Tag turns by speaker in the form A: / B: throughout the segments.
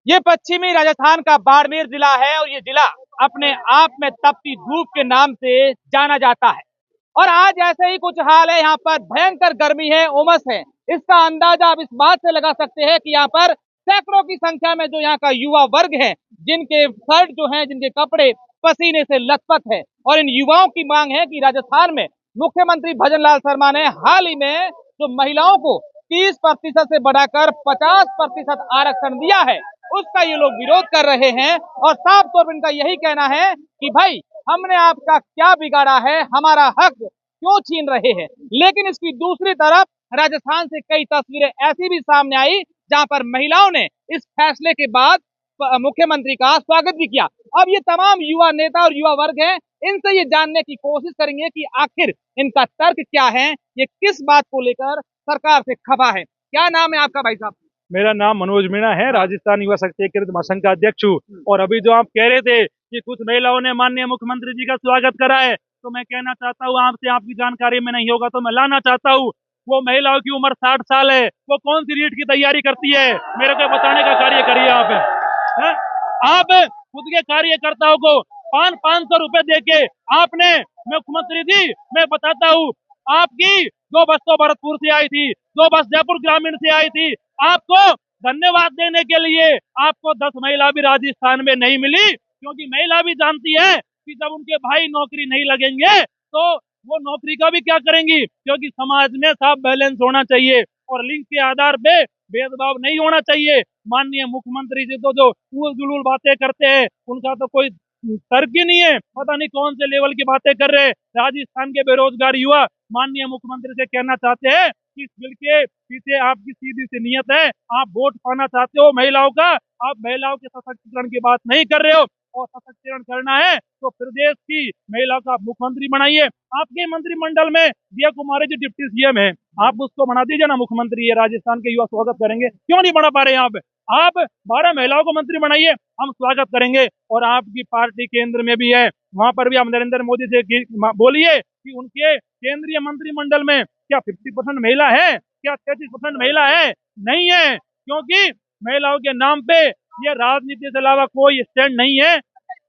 A: ये पश्चिमी राजस्थान का बाड़मेर जिला है और ये जिला अपने आप में तपती धूप के नाम से जाना जाता है। और आज ऐसे ही कुछ हाल है, यहाँ पर भयंकर गर्मी है, उमस है। इसका अंदाजा आप इस बात से लगा सकते हैं कि यहाँ पर सैकड़ों की संख्या में जो यहाँ का युवा वर्ग है, जिनके शर्ट जो हैं, जिनके कपड़े पसीने से लथपथ है। और इन युवाओं की मांग है कि राजस्थान में मुख्यमंत्री भजनलाल शर्मा ने हाल ही में जो महिलाओं को 30% से बढ़ाकर 50% आरक्षण दिया है, उसका ये लोग विरोध कर रहे हैं। और साफ तौर पर इनका यही कहना है कि भाई, हमने आपका क्या बिगाड़ा है, हमारा हक क्यों छीन रहे हैं। लेकिन इसकी दूसरी तरफ राजस्थान से कई तस्वीरें ऐसी भी सामने आई जहां पर महिलाओं ने इस फैसले के बाद मुख्यमंत्री का स्वागत भी किया। अब ये तमाम युवा नेता और युवा वर्ग हैं, इनसे ये जानने की कोशिश करेंगे कि आखिर इनका तर्क क्या है, ये किस बात को लेकर सरकार से खफा है। क्या नाम है आपका भाई साहब?
B: मेरा नाम मनोज मीणा है, राजस्थान युवा शक्ति एकीकृत महासंघ का अध्यक्ष हूँ। और अभी जो आप कह रहे थे कि कुछ महिलाओं ने माननीय मुख्यमंत्री जी का स्वागत करा है, तो मैं कहना चाहता हूँ, आपसे आपकी जानकारी में नहीं होगा तो मैं लाना चाहता हूँ। वो महिलाओं की उम्र 60 साल है, वो कौन सी रीट की तैयारी करती है, मेरे को बताने का कार्य करिए आप। है? आप खुद के कार्यकर्ताओं को 500 रुपए देके आपने, मुख्यमंत्री जी मैं बताता हूँ, आपकी जो बस तो भरतपुर से आई थी, जो बस जयपुर ग्रामीण से आई थी, आपको धन्यवाद देने के लिए आपको 10 महिला भी राजस्थान में नहीं मिली, क्योंकि महिला भी जानती है कि जब उनके भाई नौकरी नहीं लगेंगे तो वो नौकरी का भी क्या करेंगी, क्योंकि समाज में साफ बैलेंस होना चाहिए और लिंग के आधार पे भेदभाव नहीं होना चाहिए। माननीय मुख्यमंत्री जी तो जो उल जुलूल बातें करते हैं, उनका तो कोई तर्क ही नहीं है, पता नहीं कौन से लेवल की बातें कर रहे हैं। राजस्थान के बेरोजगार युवा माननीय मुख्यमंत्री से कहना चाहते हैं कि इस बिल के पीछे आपकी सीधी सी नीयत है, आप वोट पाना चाहते हो महिलाओं का, आप महिलाओं के सशक्तिकरण की बात नहीं कर रहे हो। और सशक्तिकरण करना है तो प्रदेश की महिला का मुख्यमंत्री बनाइए। आपके मंत्रिमंडल में दिया कुमारी जी डिप्टी सीएम है, आप उसको बना दीजिए ना मुख्यमंत्री, ये राजस्थान के युवा स्वागत करेंगे। क्यों नहीं बना पा रहे हैं आप 12 महिलाओं को मंत्री बनाइए, हम स्वागत करेंगे। और आपकी पार्टी केंद्र में भी है, वहां पर भी हम नरेंद्र मोदी से बोलिए कि उनके केंद्रीय मंत्रिमंडल में क्या 50% महिला है, क्या 33% महिला है? नहीं है, क्योंकि महिलाओं के नाम पे ये राजनीति के अलावा कोई स्टैंड नहीं है।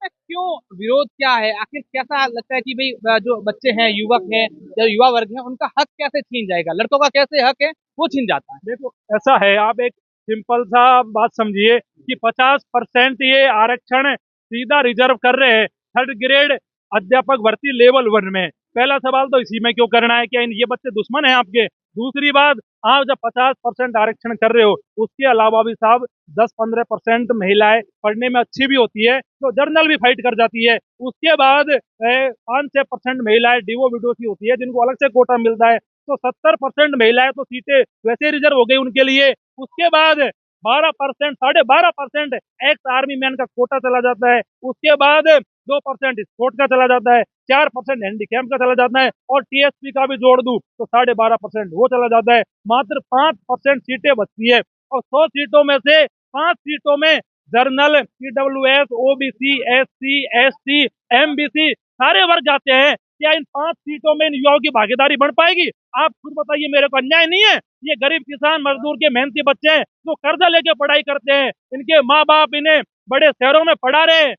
A: क्यों विरोध क्या है? आखिर कैसा लगता है कि भाई जो बच्चे हैं, युवक हैं या युवा वर्ग है, उनका हक कैसे छीन जाएगा? लड़कों का कैसे हक है वो छीन जाता है?
B: देखो ऐसा है, आप एक सिंपल सा बात समझिए कि 50% ये आरक्षण सीधा रिजर्व कर रहे हैं थर्ड ग्रेड अध्यापक भर्ती लेवल 1 में। पहला सवाल तो इसी में क्यों करना है, क्या ये बच्चे दुश्मन हैं आपके? दूसरी बात, आप जब 50% आरक्षण कर रहे हो, उसके अलावा भी साहब 10-15% महिलाएं पढ़ने में अच्छी भी होती है तो जर्नल भी फाइट कर जाती है। उसके बाद 5-6% महिलाएं डीओ विडो की होती है, जिनको अलग से कोटा मिलता है। तो 70% महिलाएं तो सीटें वैसे रिजर्व हो गई उनके लिए। उसके बाद 12%, 12.5% एक्स आर्मी मैन का कोटा चला जाता है। उसके बाद 2% स्पोर्ट का चला जाता है, 4% हैंडीकैप का चला जाता है, और टीएसपी का भी जोड़ दूं तो 12.5% वो चला जाता है। मात्र 5% सीटें बचती है, और 100 सीटों में से 5 सीटों में journal, EWS, OBC, SC, ST, MBC सारे वर्ग आते हैं। क्या इन 5 सीटों में इन युवाओं की भागीदारी बढ़ पाएगी? आप खुद बताइए, मेरे को अन्याय नहीं है? ये गरीब किसान मजदूर के मेहनती बच्चे हैं जो कर्जा लेके पढ़ाई करते हैं, इनके माँ बाप इन्हें बड़े शहरों में पढ़ा रहे हैं।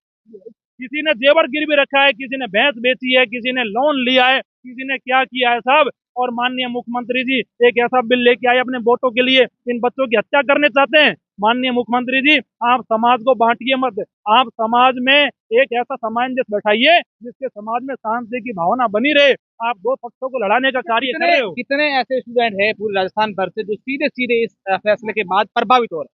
B: किसी ने जेवर गिरवी रखा है, किसी ने भैंस बेची है, किसी ने लोन लिया है, किसी ने क्या किया है साहब। और माननीय मुख्यमंत्री जी एक ऐसा बिल लेके आए अपने वोटों के लिए, इन बच्चों की हत्या करने चाहते हैं। माननीय मुख्यमंत्री जी, आप समाज को बांटिए मत, आप समाज में एक ऐसा सामंजस्य बैठाइए जिससे समाज में शांति की भावना बनी रहे। आप दो पक्षों को लड़ाने का कार्य कर रहे हो।
A: कितने ऐसे स्टूडेंट हैं पूरे राजस्थान भर से जो सीधे सीधे इस फैसले के बाद प्रभावित हो रहे हैं?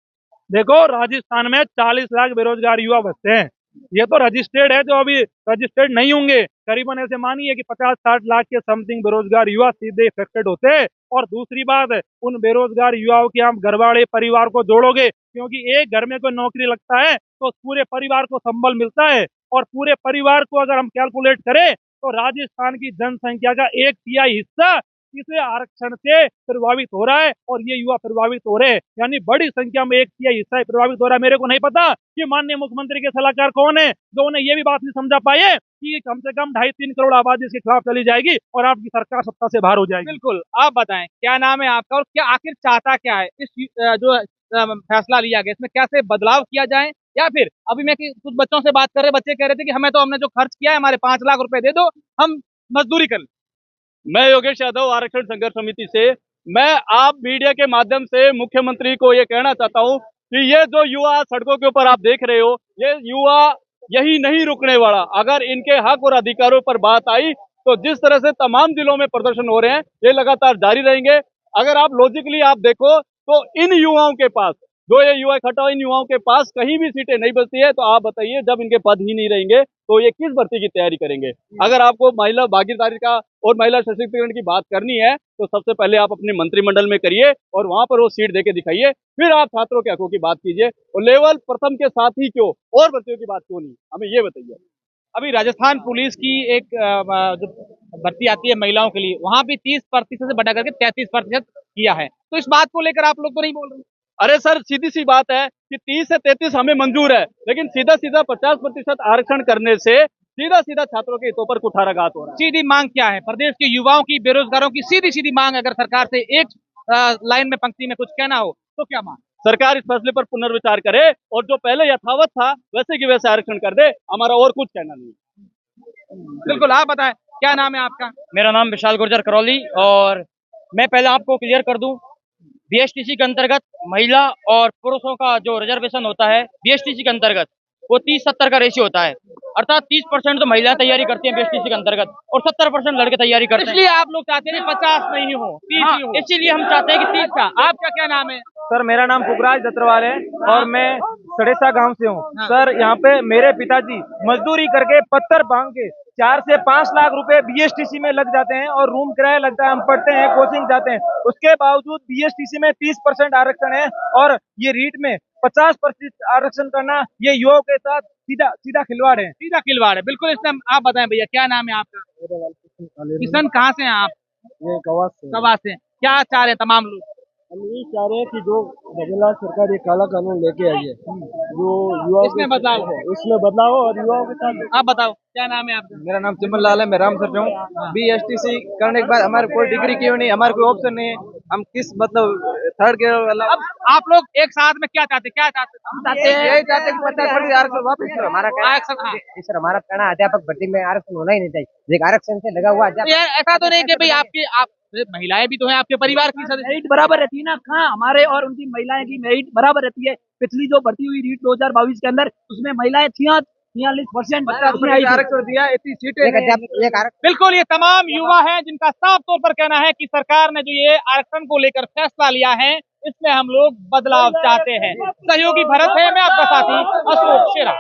B: देखो, राजस्थान में 40 लाख बेरोजगार युवा बचते हैं, ये तो रजिस्टर्ड है, जो अभी रजिस्टर्ड नहीं होंगे करीबन ऐसे मानिए कि 50-60 लाख के समथिंग बेरोजगार युवा सीधे इफेक्टेड होते हैं। और दूसरी बात, उन बेरोजगार युवाओं के आप घरवाले परिवार को जोड़ोगे, क्योंकि एक घर में कोई नौकरी लगता है तो पूरे परिवार को संबल मिलता है। और पूरे परिवार को अगर हम कैलकुलेट करें तो राजस्थान की जनसंख्या का 1/3 हिस्सा इस आरक्षण से प्रभावित हो रहा है, और ये युवा प्रभावित हो रहे हैं, यानी बड़ी संख्या में 1/3 हिस्सा प्रभावित हो रहा है। मेरे को नहीं पता कि माननीय मुख्यमंत्री के सलाहकार कौन है जो उन्हें ये भी बात नहीं समझा पाए कि कम से कम 2.5-3 करोड़ आबादी इसके खिलाफ चली जाएगी और आपकी सरकार सत्ता से बाहर हो जाएगी।
A: बिल्कुल, आप बताएं क्या नाम है आपका और क्या आखिर चाहता क्या है इस जो फैसला लिया गया, इसमें कैसे बदलाव किया जाए, या फिर अभी मैं कुछ बच्चों से बात कर रहे, बच्चे कह रहे थे कि हमें तो हमने जो खर्च किया है, हमारे 5 लाख रुपए दे दो, हम मजदूरी कर लें।
C: मैं योगेश यादव आरक्षण संघर्ष समिति से मैं आप मीडिया के माध्यम से मुख्यमंत्री को ये कहना चाहता हूँ कि ये जो युवा सड़कों के ऊपर आप देख रहे हो, ये युवा यही नहीं रुकने वाला। अगर इनके हक और अधिकारों पर बात आई तो जिस तरह से तमाम जिलों में प्रदर्शन हो रहे हैं, ये लगातार जारी रहेंगे। अगर आप लॉजिकली आप देखो तो इन युवाओं के पास, जो ये युवा इकट्ठा इन युवाओं के पास कहीं भी सीटें नहीं बचती है, तो आप बताइए जब इनके पद ही नहीं रहेंगे तो ये किस भर्ती की तैयारी करेंगे। अगर आपको महिला भागीदारी का और महिला सशक्तिकरण की बात करनी है तो सबसे पहले आप अपने मंत्रिमंडल में करिए और वहां पर वो सीट देके दिखाइए, फिर आप छात्रों के हकों की बात कीजिए। और लेवल प्रथम के साथ ही क्यों और भर्तियों की बात क्यों नहीं, हमें ये बताइए।
A: अभी राजस्थान पुलिस की एक जो भर्ती आती है महिलाओं के लिए, वहां भी 30% से बढ़ा करके 33% किया है, तो इस बात को लेकर आप लोग तो नहीं बोल रहे?
C: अरे सर, सीधी सी बात है कि 30 से 33 हमें मंजूर है, लेकिन सीधा सीधा 50% आरक्षण करने से सीधा सीधा छात्रों के हितों पर कुठाराघात हो रहा है।
A: सीधी मांग क्या है प्रदेश के युवाओं की, बेरोजगारों की सीधी सीधी मांग? अगर सरकार से एक लाइन में, पंक्ति में कुछ कहना हो तो क्या मांग?
C: सरकार इस फैसले पर पुनर्विचार करे और जो पहले यथावत था वैसे की वैसे आरक्षण कर दे, हमारा और कुछ कहना नहीं।
A: बिल्कुल, आप बताएं क्या नाम है आपका?
D: मेरा नाम विशाल गुर्जर करौली। और मैं पहले आपको क्लियर कर दूं, बीएसटीसी के अंतर्गत महिला और पुरुषों का जो रिजर्वेशन होता है बीएसटीसी के अंतर्गत, वो 30-70 का रेशियो होता है। अर्थात 30% तो महिलाएं तैयारी करती हैं बीएसटीसी के अंतर्गत और 70% लड़के तैयारी करते हैं।
A: इसलिए आप लोग चाहते हैं 50 नहीं हो, 30 ही हो।
D: इसीलिए हम चाहते हैं कि 30 का।
A: आपका क्या नाम है?
E: सर मेरा नाम पुखराज दत्तरवाल है और मैं सड़ेसा गांव से हूँ। सर यहाँ पे मेरे पिताजी मजदूरी करके पत्थर भांग के 4 से 5 लाख रुपए बीएसटीसी में लग जाते हैं और रूम किराया लगता है, हम पढ़ते हैं, कोचिंग जाते हैं, उसके बावजूद बीएसटीसी में 30% आरक्षण है और ये रीट में 50% आरक्षण करना ये युवाओं के साथ सीधा सीधा खिलवाड़ है।
A: सीधा खिलवाड़ है, बिल्कुल। इसमें आप बताएं भैया, क्या नाम है आपका? किशन, कहाँ से हैं आप?
E: ये कवास से
A: कवा से। क्या चाह रहे हैं तमाम लोग?
E: हम यही चाह रहे हैं कि जो बदलाव सरकार ये काला कानून लेके आई है, जो युवाओं
A: इसमें बदलाव हो,
E: उसमें बदलाव हो और युवाओं के साथ।
A: आप बताओ क्या नाम है आपका?
E: मेरा नाम चिमन लाल है, मैं रामसर से हूँ। बीएसटीसी करने के बाद हमारे कोई डिग्री क्यों नहीं, हमारे कोई ऑप्शन नहीं है, हम किस मतलब थर्ड गियर वाला।
A: अब आप लोग एक साथ में क्या चाहते हैं? हम चाहते हैं
E: यही चाहते हैं कि 50% आरक्षण वापस करो। हमारा
A: आरक्षण। हाँ।
F: सर हमारा कहना अध्यापक भर्ती में आरक्षण होना ही नहीं चाहिए, एक आरक्षण से लगा हुआ
A: तो यार ऐसा तो नहीं कि भाई आप महिलाएं भी तो हैं, आपके परिवार की सदस्य।
G: मेरिट बराबर रहती है ना, कहाँ हमारे और उनकी महिलाएं की मेरिट बराबर रहती है। पिछली जो भर्ती हुई रीट 2022 के अंदर, उसमें महिलाएं 46%
E: आरक्षण दिया, इतनी सीटें।
A: बिल्कुल, ये तमाम युवा हैं जिनका साफ तौर पर कहना है कि सरकार ने जो ये आरक्षण को लेकर फैसला लिया है, इसमें हम लोग बदलाव चाहते हैं। सहयोगी भरत है, मैं आपका साथी अशोक शेरा।